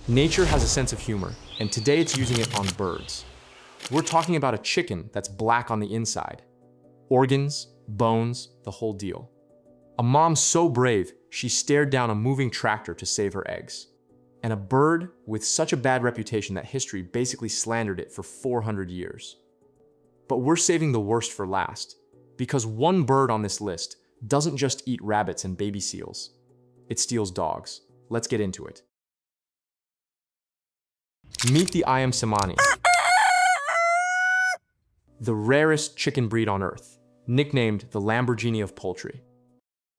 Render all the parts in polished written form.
Nature has a sense of humor, and today it's using it on birds. We're talking about a chicken that's black on the inside. Organs, bones, the whole deal. A mom so brave, she stared down a moving tractor to save her eggs. And a bird with such a bad reputation that history basically slandered it for 400 years. But we're saving the worst for last, because one bird on this list doesn't just eat rabbits and baby seals. It steals dogs. Let's get into it. Meet the ayam cemani, the rarest chicken breed on Earth, nicknamed the Lamborghini of poultry.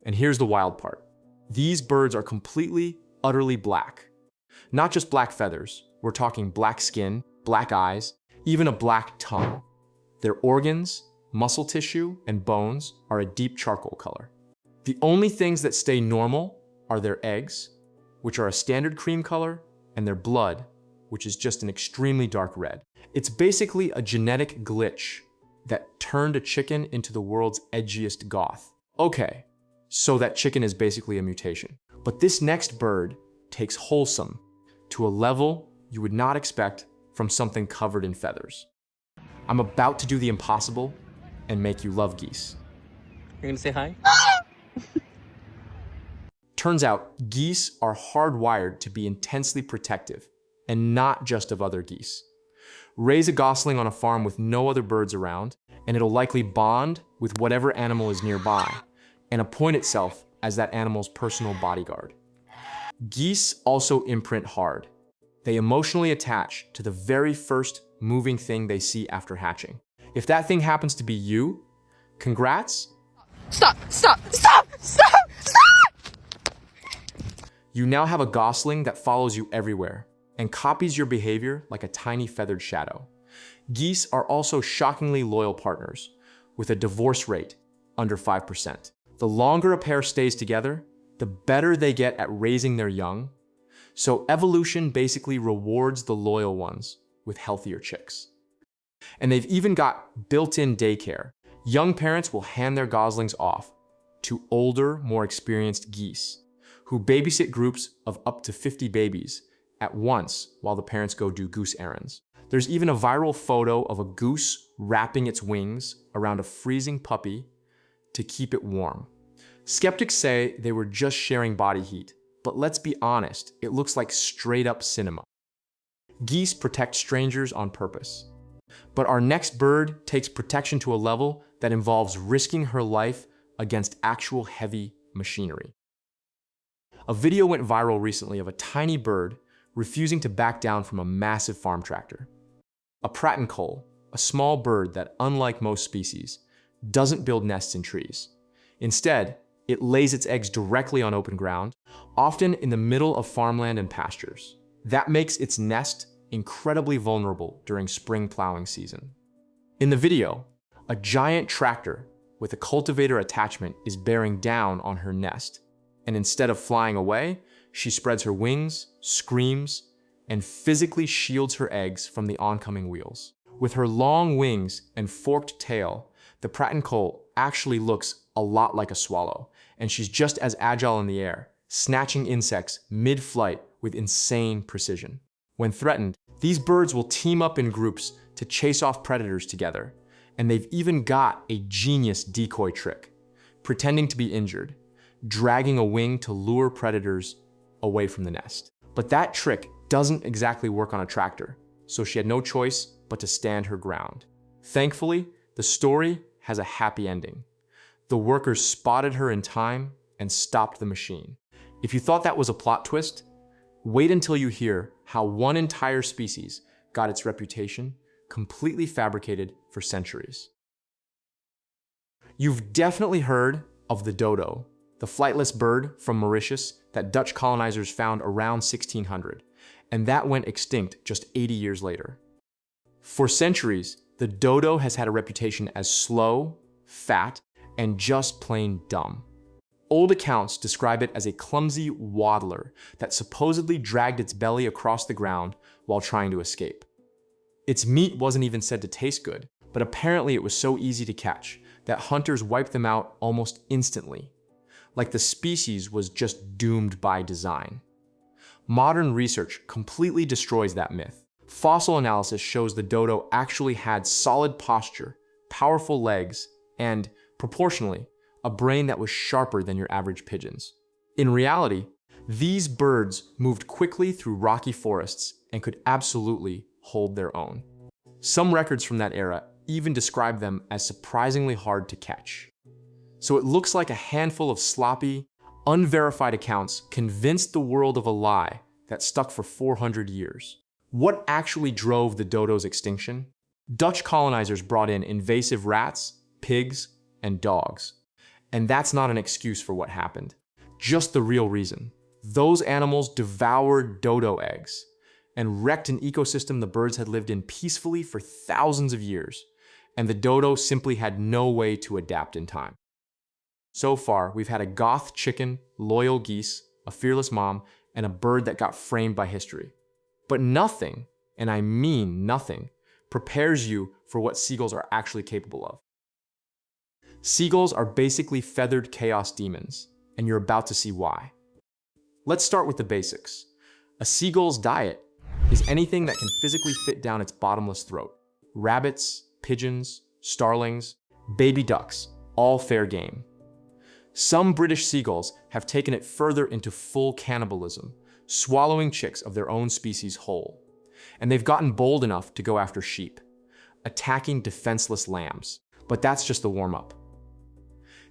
And here's the wild part. These birds are completely, utterly black. Not just black feathers, we're talking black skin, black eyes, even a black tongue. Their organs, muscle tissue, and bones are a deep charcoal color. The only things that stay normal are their eggs, which are a standard cream color, and their blood, which is just an extremely dark red. It's basically a genetic glitch that turned a chicken into the world's edgiest goth. Okay, so that chicken is basically a mutation. But this next bird takes wholesome to a level you would not expect from something covered in feathers. I'm about to do the impossible and make you love geese. You're gonna say hi? Turns out, geese are hardwired to be intensely protective, and not just of other geese. Raise a gosling on a farm with no other birds around, and it'll likely bond with whatever animal is nearby, and appoint itself as that animal's personal bodyguard. Geese also imprint hard. They emotionally attach to the very first moving thing they see after hatching. If that thing happens to be you, congrats. Stop, stop, stop, stop, stop! You now have a gosling that follows you everywhere and copies your behavior like a tiny feathered shadow. Geese are also shockingly loyal partners, with a divorce rate under 5%. The longer a pair stays together, the better they get at raising their young. So evolution basically rewards the loyal ones with healthier chicks. And they've even got built-in daycare. Young parents will hand their goslings off to older, more experienced geese, who babysit groups of up to 50 babies at once while the parents go do goose errands. There's even a viral photo of a goose wrapping its wings around a freezing puppy to keep it warm. Skeptics say they were just sharing body heat, but let's be honest, it looks like straight up cinema. Geese protect strangers on purpose. But our next bird takes protection to a level that involves risking her life against actual heavy machinery. A video went viral recently of a tiny bird refusing to back down from a massive farm tractor. A pratincoal, a small bird that, unlike most species, doesn't build nests in trees. Instead, it lays its eggs directly on open ground, often in the middle of farmland and pastures. That makes its nest incredibly vulnerable during spring plowing season. In the video, a giant tractor with a cultivator attachment is bearing down on her nest, and instead of flying away, she spreads her wings, screams, and physically shields her eggs from the oncoming wheels. With her long wings and forked tail, the pratincoal actually looks a lot like a swallow, and she's just as agile in the air, snatching insects mid-flight with insane precision. When threatened, these birds will team up in groups to chase off predators together, and they've even got a genius decoy trick, pretending to be injured, dragging a wing to lure predators away from the nest. But that trick doesn't exactly work on a tractor, so she had no choice but to stand her ground. Thankfully, the story has a happy ending. The workers spotted her in time and stopped the machine. If you thought that was a plot twist, wait until you hear how one entire species got its reputation completely fabricated for centuries. You've definitely heard of the dodo, the flightless bird from Mauritius that Dutch colonizers found around 1600, and that went extinct just 80 years later. For centuries, the dodo has had a reputation as slow, fat, and just plain dumb. Old accounts describe it as a clumsy waddler that supposedly dragged its belly across the ground while trying to escape. Its meat wasn't even said to taste good, but apparently it was so easy to catch that hunters wiped them out almost instantly, like the species was just doomed by design. Modern research completely destroys that myth. Fossil analysis shows the dodo actually had solid posture, powerful legs, and, proportionally, a brain that was sharper than your average pigeon's. In reality, these birds moved quickly through rocky forests and could absolutely hold their own. Some records from that era even describe them as surprisingly hard to catch. So it looks like a handful of sloppy, unverified accounts convinced the world of a lie that stuck for 400 years. What actually drove the dodo's extinction? Dutch colonizers brought in invasive rats, pigs, and dogs. And that's not an excuse for what happened, just the real reason. Those animals devoured dodo eggs and wrecked an ecosystem the birds had lived in peacefully for thousands of years, and the dodo simply had no way to adapt in time. So far, we've had a goth chicken, loyal geese, a fearless mom, and a bird that got framed by history. But nothing, and I mean nothing, prepares you for what seagulls are actually capable of. Seagulls are basically feathered chaos demons, and you're about to see why. Let's start with the basics. A seagull's diet is anything that can physically fit down its bottomless throat. Rabbits, pigeons, starlings, baby ducks, all fair game. Some British seagulls have taken it further into full cannibalism, swallowing chicks of their own species whole. And they've gotten bold enough to go after sheep, attacking defenseless lambs. But that's just the warm-up.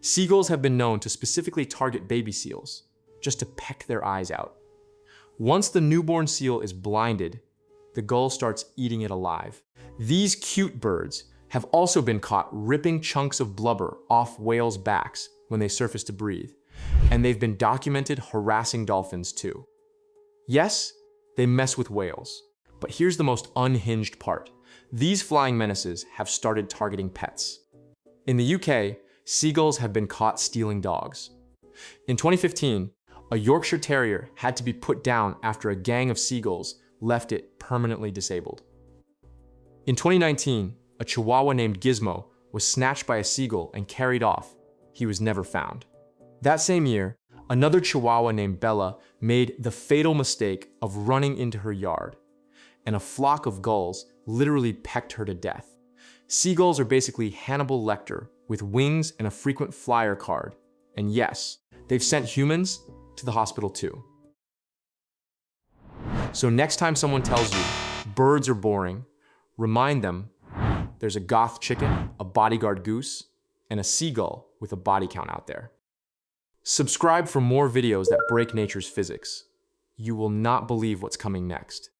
Seagulls have been known to specifically target baby seals, just to peck their eyes out. Once the newborn seal is blinded, the gull starts eating it alive. These cute birds have also been caught ripping chunks of blubber off whales' backs when they surface to breathe, and they've been documented harassing dolphins too. Yes, they mess with whales, but here's the most unhinged part. These flying menaces have started targeting pets. In the UK, seagulls have been caught stealing dogs. In 2015, a Yorkshire Terrier had to be put down after a gang of seagulls left it permanently disabled. In 2019, a Chihuahua named Gizmo was snatched by a seagull and carried off. He was never found. That same year, another Chihuahua named Bella made the fatal mistake of running into her yard, and a flock of gulls literally pecked her to death. Seagulls are basically Hannibal Lecter with wings and a frequent flyer card. And yes, they've sent humans to the hospital too. So next time someone tells you birds are boring, remind them there's a goth chicken, a bodyguard goose, and a seagull with a body count out there. Subscribe for more videos that break nature's physics. You will not believe what's coming next.